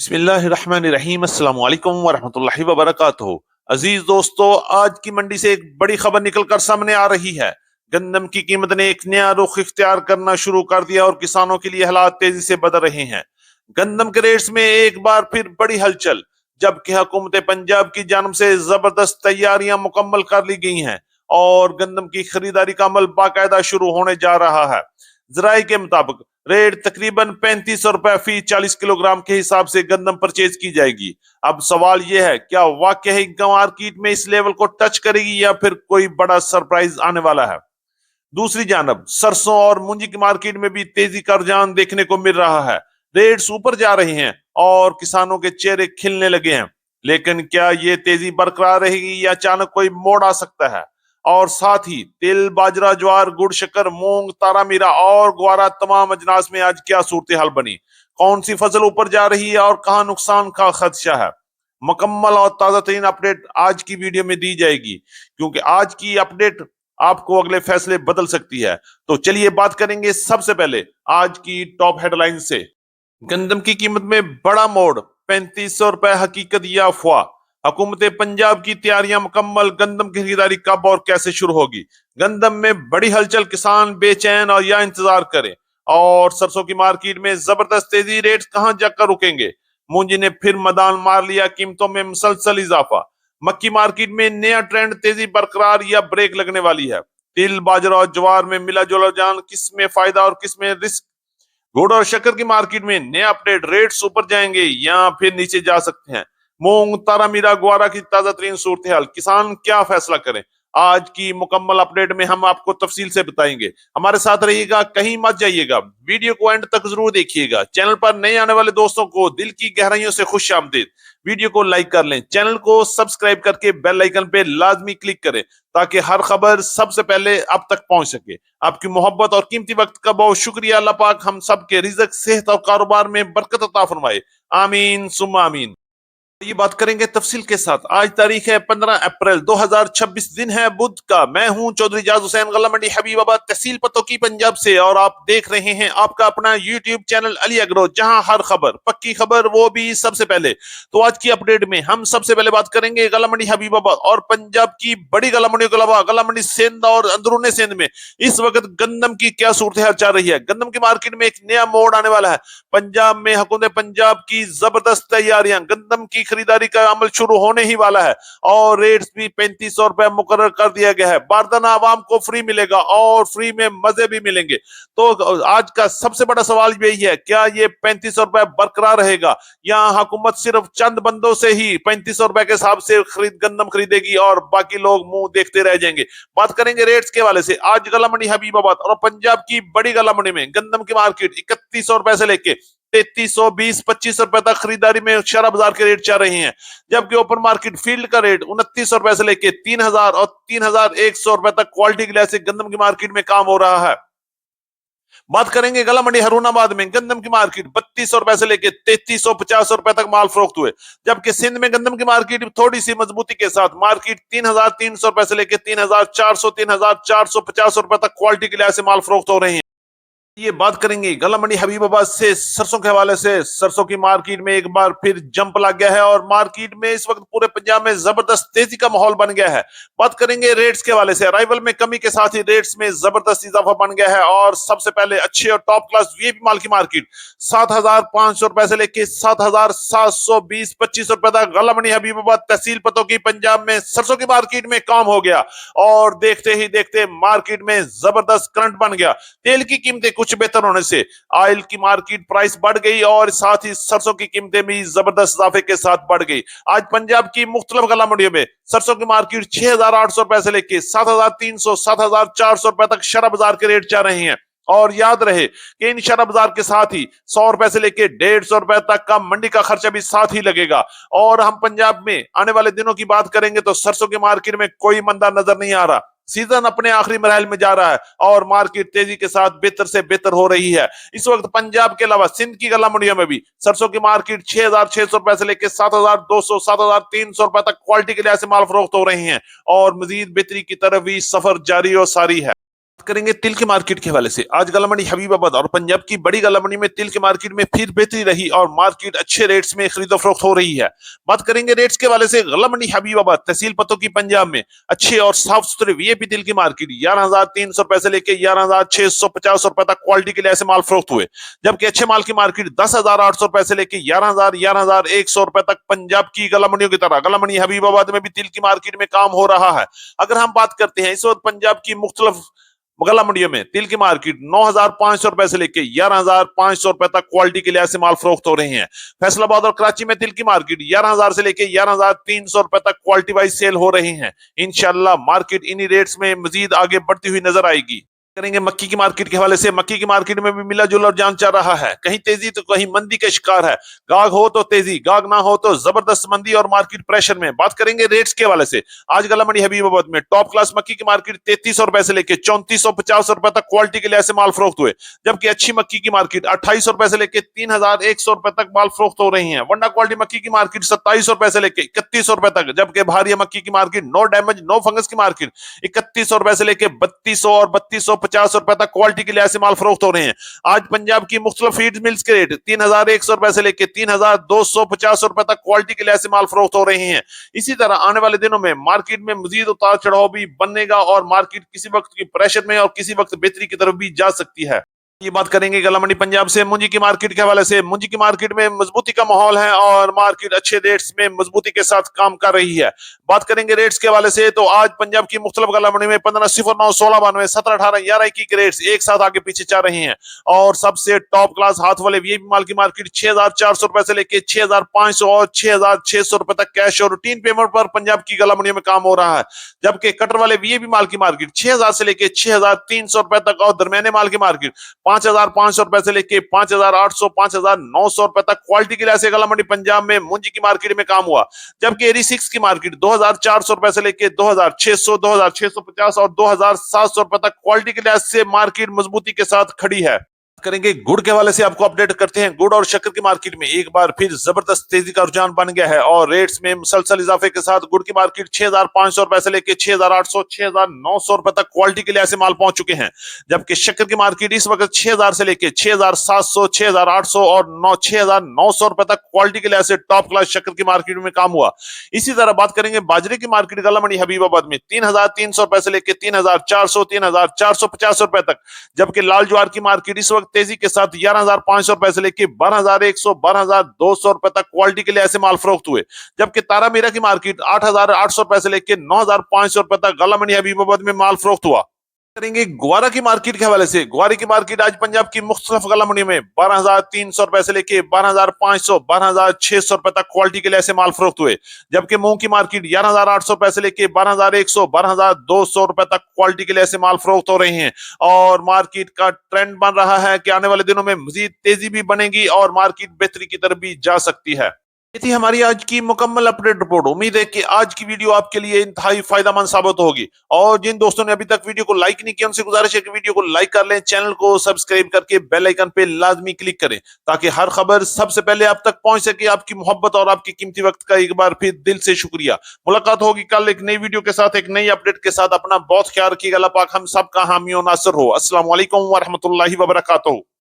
बिस्मिल्लाहिर्रहमानिर्रहीम। अस्सलाम वालेकुम वरहमतुल्लाहि वबरकातुहू। अजीज दोस्तों, आज की मंडी से एक बड़ी खबर निकलकर सामने आ रही है। गंदम की कीमत ने एक नया रुख इख्तियार करना शुरू कर दिया और किसानों के लिए हालात तेजी से बदल रहे हैं। गंदम के रेट्स में एक बार फिर बड़ी हलचल, जबकि हुकूमत पंजाब की जानब से जबरदस्त तैयारियां मुकम्मल कर ली गई हैं और गंदम की खरीदारी का अमल बाकायदा शुरू होने जा रहा है। जराये के मुताबिक रेट तकरीबन 3500 रुपए फी 40 किलोग्राम के हिसाब से गंदम परचेज की जाएगी। अब सवाल यह है, क्या वाकई मार्केट में इस लेवल को टच करेगी या फिर कोई बड़ा सरप्राइज आने वाला है। दूसरी जानब सरसों और मूंजी की मार्केट में भी तेजी का रुझान देखने को मिल रहा है। रेट्स ऊपर जा रहे हैं और किसानों के चेहरे खिलने लगे हैं। लेकिन क्या ये तेजी बरकरार रहेगी या अचानक कोई मोड़ आ सकता है। और साथ ही तिल, बाजरा, ज्वार, गुड़, शक्कर, मूंग, तारा मीरा और ग्वारा तमाम अजनास में आज क्या सूरत हाल बनी, कौन सी फसल ऊपर जा रही है और कहां नुकसान का खदशा है। मुकम्मल और ताजा तरीन अपडेट आज की वीडियो में दी जाएगी, क्योंकि आज की अपडेट आपको अगले फैसले बदल सकती है। तो चलिए बात करेंगे सबसे पहले आज की टॉप हेडलाइन से। गंदम की कीमत में बड़ा मोड़, 3500 रुपए हकीकत या अफवाह। हुकूमत पंजाब की तैयारियां मुकम्मल, गंदम की खरीदारी कब और कैसे शुरू होगी। गंदम में बड़ी हलचल, किसान बेचैन और या इंतजार करें। और सरसों की मार्केट में जबरदस्त तेजी, रेट कहां जाकर रुकेंगे। मूंजी ने फिर मैदान मार लिया, कीमतों में मुसलसल इजाफा। मक्की मार्केट में नया ट्रेंड, तेजी बरकरार या ब्रेक लगने वाली है। तिल, बाजरा और ज्वार में मिला जुला जान, किस में फायदा और किस में रिस्क। गुड़ और शक्कर की मार्केट में नया अपडेट, रेट्स ऊपर जाएंगे या फिर नीचे जा सकते हैं। मूंग, तारा मीरा, ग्वारा की ताजा तरीन सूरत हाल, किसान क्या फैसला करें। आज की मुकम्मल अपडेट में हम आपको तफसील से बताएंगे। हमारे साथ रहिएगा, कहीं मत जाइएगा, वीडियो को एंड तक जरूर देखिएगा। चैनल पर नए आने वाले दोस्तों को दिल की गहराइयों से खुश आमदीद। वीडियो को लाइक कर लें, चैनल को सब्सक्राइब करके बेल आइकन पे लाजमी क्लिक करें, ताकि हर खबर सबसे पहले आप तक पहुंच सके। आपकी मोहब्बत और कीमती वक्त का बहुत शुक्रिया। अल्लाह पाक हम सब के रिज़्क, सेहत और कारोबार में बरकत अता फरमाए। आमीन सुम्मा आमीन। ये बात करेंगे तफसील के साथ। आज तारीख है 15 अप्रैल 2026, दिन है बुध का। मैं हूं चौधरी जाज हुसैन, गला मंडी हबीबाबाद, तहसील पतोकी, पंजाब से। और आप देख रहे हैं आपका अपना यूट्यूब चैनल अली एग्रो, जहां हर खबर पक्की खबर, वो भी सबसे पहले। तो आज की अपडेट में हम सबसे पहले बात करेंगे गला मंडी हबीबाबाद और पंजाब की बड़ी गला मंडियों के अलावा गला मंडी सिंध और अंदरून सिंध में इस वक्त गंदम की क्या सूरत हाल चल रही है। गंदम की मार्केट में एक नया मोड़ आने वाला है। पंजाब में हुकूमत पंजाब की जबरदस्त तैयारियां, गंदम की खरीदारी का अमल शुरू होने ही वाला है और रेट्स भी 3500 रुपए मुकर्रर कर दिया गया है। बारदाना आवाम को फ्री मिलेगा और फ्री में मजे भी मिलेंगे। तो आज का सबसे बड़ा सवाल यही है, क्या ये 3500 रुपए बरकरार रहेगा या हुकूमत सिर्फ चंद बंदों से ही 3500 रुपए के हिसाब से गंदम खरीदेगी और बाकी लोग मुंह देखते रह जाएंगे। बात करेंगे रेट्स के वाले से। आज गला मंडी हबीबाबाद और पंजाब की बड़ी गला मंडी में गंदम की मार्केट 3100 रुपए से लेके 3320 2500 रुपए तक खरीदारी में शरा बाजार के रेट चल रहे हैं। जबकि ओपन मार्केट फील्ड का रेट 2900 रुपए से लेके 3000 और 3100 रुपए तक क्वालिटी के लिहाज से गंदम की मार्केट में काम हो रहा है। बात करेंगे गला मंडी हरूनाबाद में गंदम की मार्केट 3200 रुपए से लेके 3350 रुपए तक माल फरोख्त हुए। जबकि सिंध में गंदम की मार्केट थोड़ी सी मजबूती के साथ मार्केट 3300 रुपए से लेके 3400 3450 रुपए तक क्वालिटी के लिहाज से माल फरोख्त हो रहे हैं। ये बात करेंगे गला मंडी हबीबाबाद से सरसों के हवाले से। सरसों की मार्केट में एक बार फिर जंप लग गया है और मार्केट में इस वक्त पूरे पंजाब में जबरदस्त तेजी का माहौल बन गया है। बात करेंगे रेट्स के हवाले से। अराइवल में कमी के साथ ही रेट्स में जबरदस्त इजाफा बन गया है और सबसे पहले अच्छे और टॉप क्लास वीआईपी माल की मार्केट 7500 रुपए से लेके 7720 2500 रुपए तक गला मंडी हबीबाबाद तहसील पतोकी पंजाब में सरसों की मार्केट में काम हो गया और देखते ही देखते मार्केट में जबरदस्त करंट बन गया। तेल की कीमतें कुछ बेहतर होने से ऑयल की मार्केट प्राइस बढ़ गई और साथ ही सरसों की कीमतें भी जबरदस्त इजाफे के साथ बढ़ गई। आज पंजाब की मुख्तलिफ गला मंडियों में सरसों की मार्केट 6800 रुपए से लेके 7300 7400 रुपए तक शरा बाजार के रेट चल रहे हैं। और याद रहे कि इन शरा बाजार के साथ ही 100 रुपए से लेके 150 रुपए तक का मंडी का खर्चा भी साथ ही लगेगा। और हम पंजाब में आने वाले दिनों की बात करेंगे तो सरसों की मार्केट में कोई मंदा नजर नहीं आ रहा। सीजन अपने आखिरी मरहल में जा रहा है और मार्केट तेजी के साथ बेहतर से बेहतर हो रही है। इस वक्त पंजाब के अलावा सिंध की गला मंडियों में भी सरसों की मार्केट 6600 रुपए से लेकर 7200 7300 रुपए तक क्वालिटी के लिहाज से माल फरोख्त हो रहे हैं और मजीद बेहतरी की तरफ भी सफर जारी और सारी है। करेंगे तिल की मार्केट के हवाले से। आज गला मंडी हबीबाबाद और पंजाब की बड़ी गला मंडी में तिल की मार्केट में फिर बेहतरी रही और मार्केट अच्छे रेट्स में खरीदो फरोख्त हो रही है। बात करेंगे रेट्स के हवाले से। गला मंडी हबीबाबाद तहसील पतो की पंजाब में अच्छे और साफ सुथरे वीआईपी तिल की मार्केट 11,300 रुपए से लेकर 11,650 रुपए तक क्वालिटी के लिए ऐसे माल फरोख्त हुए। जबकि अच्छे माल की मार्केट 10,800 रुपए से लेकर 11,100 रुपए तक पंजाब की गला मंडियों की तरह गला मंडी हबीबाबाद में भी तिल की मार्केट में काम हो रहा है। अगर हम बात करते हैं इस वक्त पंजाब की मुख्तलिफ गला मंडियों में तिल की मार्केट 9,500 रुपए से लेकर 11,500 रुपए तक क्वालिटी के लिहाज से माल फरोख्त हो रहे हैं। फैसलाबाद और कराची में तिल की मार्केट 11,000 से लेकर 11,300 रुपए तक क्वालिटी वाइज सेल हो रही है। इंशाल्लाह मार्केट इन्हीं रेट्स में मजीद आगे बढ़ती हुई नजर आएगी। करेंगे मक्की की मार्केट के हवाले से। मक्की की मार्केट में भी मिला जुला जान चल रहा है, कहीं तेजी तो कहीं मंदी का शिकार है। गाग हो तो तेजी, गाग ना हो तो जबरदस्त मंदी और मार्केट प्रेशर में। बात करेंगे रेट्स के हवाले से। आज गला मंडी हबीबाबाद में टॉप क्लास मक्की की मार्केट 3300 रुपए से लेकर 3450 रुपए तक क्वालिटी के लिए ऐसे माल फरोख्त हुए। जबकि अच्छी मक्की की मार्केट 2800 रुपए से लेकर 3100 रुपए तक माल फरोख्त हो रही है। वंडा क्वालिटी मक्की की मार्केट 2700 रुपए से लेकर 3100 रुपए तक। जबकि भारी मक्की की market no damage no fungus की मार्केट 3100 रुपए से लेकर 3200 और 3250 रुपए तक क्वालिटी के लिहाज से माल फरोख्त हो रहे हैं। आज पंजाब की मुख्तलिफ फीड मिल्स के रेट 3,100 रुपए से लेकर 3,250 रुपए तक क्वालिटी के लिहाज से माल फरोख्त हो रहे हैं। इसी तरह आने वाले दिनों में मार्केट में मजीद उतार चढ़ाव भी बनेगा और मार्केट किसी वक्त की प्रेशर में और किसी वक्त बेहतरी की तरफ भी जा सकती है। ये बात करेंगे गला मंडी पंजाब से मुंजी की मार्केट के हवाले से। मुंजी की मार्केट में मजबूती का माहौल है और मार्केट अच्छे रेट्स में मजबूती के साथ काम कर रही है। बात करेंगे रेट्स के हवाले से तो आज पंजाब की मुख्तलिफ गला मंडी में 1509 1692 17 18 11 21 के रेट्स एक साथ आगे पीछे चल रहे हैं। और सबसे टॉप क्लास हाथ वाले वीआईपी माल की मार्केट 6,400 रुपए से लेकर 6,500 और 6,600 रुपए तक कैश और रूटीन पेमेंट पर पंजाब की गला मंडी में काम हो रहा है। जबकि कटर वाले वीआईपी माल की मार्केट 6,000 से लेकर 6,300 रुपए तक और दरमियाने माल की मार्केट 5,500 रुपए से लेके 5,800 5,900 रुपए तक क्वालिटी के लिहाज से गला मंडी पंजाब में मुंजी की मार्केट में काम हुआ। जबकि एरी 6 की मार्केट 2,400 रुपए से लेके 2,600 2,650 और 2,700 रुपए तक क्वालिटी के लिहाज से मार्केट मजबूती के साथ खड़ी है। करेंगे गुड़ के हवाले से आपको अपडेट करते हैं। गुड़ और शक्कर की मार्केट में एक बार फिर जबरदस्त तेजी का रुझान बन गया है और रेट्स में मुसलसल इजाफे के साथ गुड़ की मार्केट 6,500 रुपए से लेकर 6,800 6,900 रुपए तक क्वालिटी के लिहाज से माल पहुंच चुके हैं। जबकि शक्कर की मार्केट इस वक्त 6,000 से लेकर 6,700 6,800 और 6,900 रुपए तक क्वालिटी के लिहाज से टॉप क्लास शक्कर की मार्केट में काम हुआ। इसी तरह बात करेंगे बाजरे की मार्केट गला मंडी हबीबाबाद में 3,300 रुपए से लेकर 3,400 3,450 रुपए तक। जबकि लाल ज्वार की मार्केट इस वक्त तेजी के साथ 11,500 रुपए से लेकर 12,100 12,200 रुपए तक क्वालिटी के लिए ऐसे माल फरोख्त हुए। जबकि तारा मीरा की मार्केट 8,800 रुपए से लेकर 9,500 रुपए तक गला मंडी हबीबाबाद में माल फरोख्त हुआ। करेंगे ग्वारा की मार्केट के हवाले से। ग्वारे की मार्केट आज पंजाब की मुख्तलिफ गला मंडियों में 12,300 रुपए से लेके 12,500 12,600 रुपए तक क्वालिटी के लिए ऐसे माल फरोख्त हुए। जबकि मूंग की मार्केट 11,800 रुपए से लेके 12,100 12,200 रुपए तक क्वालिटी के लिए ऐसे माल फरोख्त हो रहे हैं। और मार्केट का ट्रेंड बन रहा है कि आने वाले दिनों में मजीद तेजी भी बनेगी और मार्केट बेहतरी की तरफ भी जा सकती है। ये थी हमारी आज की मुकम्मल अपडेट रिपोर्ट। उम्मीद है कि आज की वीडियो आपके लिए इंतहाई फायदेमंद साबित होगी। और जिन दोस्तों ने अभी तक वीडियो को लाइक नहीं किया उनसे गुजारिश है कि वीडियो को लाइक कर लें, चैनल को सब्सक्राइब करके बेल आइकन पे लाजमी क्लिक करें ताकि हर खबर सबसे पहले आप तक पहुंच सके। आपकी मोहब्बत और आपकी कीमती वक्त का एक बार फिर दिल से शुक्रिया। मुलाकात होगी कल एक नई वीडियो के साथ, एक नई अपडेट के साथ। अपना बहुत ख्याल रखिएगा। अल्लाह पाक हम सब का हामी और नासिर हो। अस्सलाम वालेकुम व रहमतुल्लाहि व बरकातहू।